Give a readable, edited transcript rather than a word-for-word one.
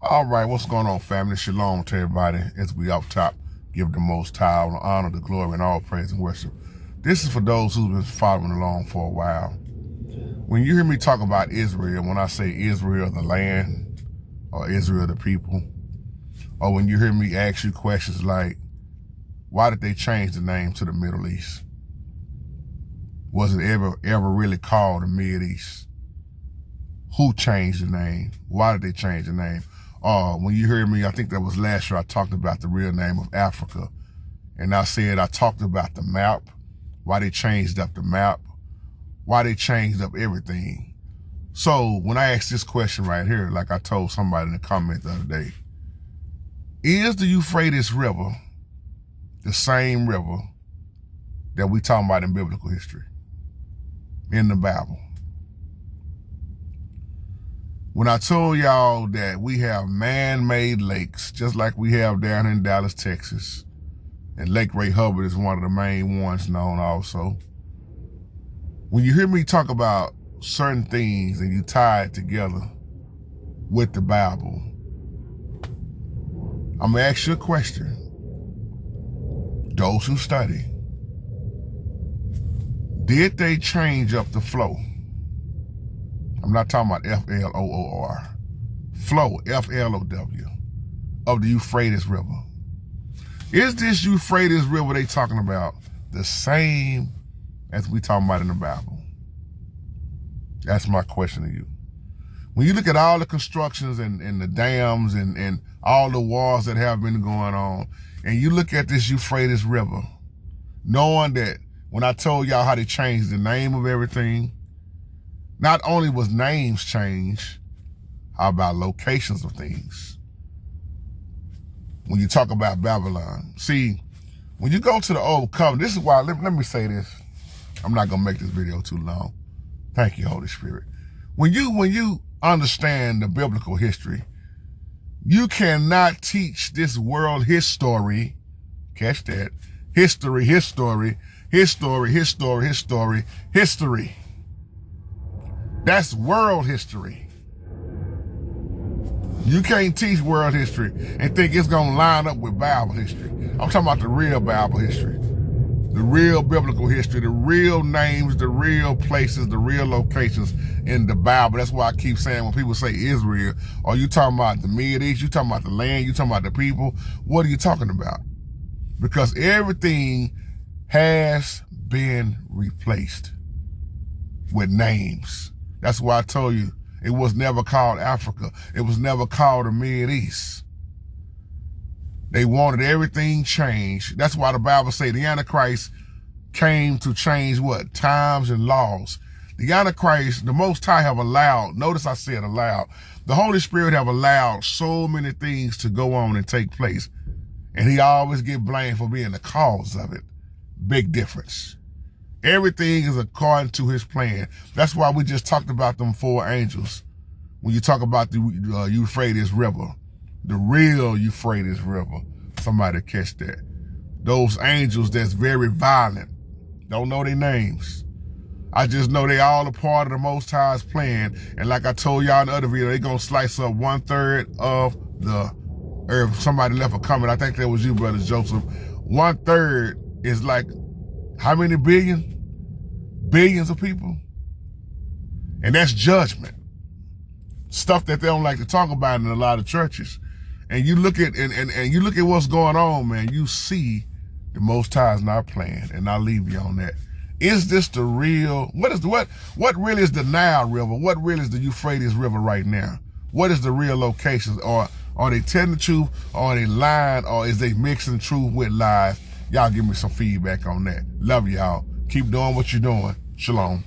All right, what's going on, family? Shalom to everybody. As we up top, give the Most High all the honor, the glory, and all praise and worship. This is for those who've been following along for a while. When you hear me talk about Israel, when I say Israel the land, or Israel the people, or when you hear me ask you questions like, why did they change the name to the Middle East? Was it ever really called the Mid East? Who changed the name? Why did they change the name? When you hear me, I think that was last year, I talked about the real name of Africa. And I talked about the map, why they changed up the map, why they changed up everything. So when I asked this question right here, like I told somebody in the comment the other day, is the Euphrates River the same river that we talking about in biblical history, in the Bible? When I told y'all that we have man-made lakes, just like we have down in Dallas, Texas, and Lake Ray Hubbard is one of the main ones known also. When you hear me talk about certain things and you tie it together with the Bible, I'm gonna ask you a question. Those who study, did they change up the flow? I'm not talking about F-L-O-O-R. Flow, F-L-O-W, of the Euphrates River. Is this Euphrates River they talking about the same as we talking about in the Bible? That's my question to you. When you look at all the constructions and the dams and all the wars that have been going on, and you look at this Euphrates River, knowing that when I told y'all how they changed the name of everything, not only was names changed, how about locations of things? When you talk about Babylon, see, when you go to the Old Covenant, this is why, let me say this. I'm not gonna make this video too long. Thank you, Holy Spirit. When you understand the biblical history, you cannot teach this world history, catch that, history. That's world history. You can't teach world history and think it's gonna line up with Bible history. I'm talking about the real Bible history, the real biblical history, the real names, the real places, the real locations in the Bible. That's why I keep saying when people say Israel, are you talking about the Mid East? You talking about the land? You talking about the people? What are you talking about? Because everything has been replaced with names. That's why I told you it was never called Africa. It was never called the Mid East. They wanted everything changed. That's why the Bible say the Antichrist came to change what? Times and laws. The Antichrist, the Most High have allowed, notice I said allowed, the Holy Spirit have allowed so many things to go on and take place. And he always get blamed for being the cause of it. Big difference. Everything is according to his plan. That's why we just talked about them 4 angels. When you talk about the Euphrates River, the real Euphrates River, somebody catch that. Those angels that's very violent, don't know their names. I just know they all a part of the Most High's plan. And like I told y'all in the other video, they gonna slice up 1/3 of the earth. Somebody left a comment, I think that was you, Brother Joseph. 1/3 is like, how many billion? Billions of people. And that's judgment. Stuff that they don't like to talk about in a lot of churches. And you look at and you look at what's going on, man, you see the Most High is not playing. And I'll leave you on that. Is this the real, what really is the Nile River? What really is the Euphrates River right now? What is the real locations? Or are they telling the truth? Or are they lying? Or is they mixing truth with lies? Y'all give me some feedback on that. Love y'all. Keep doing what you're doing. Shalom.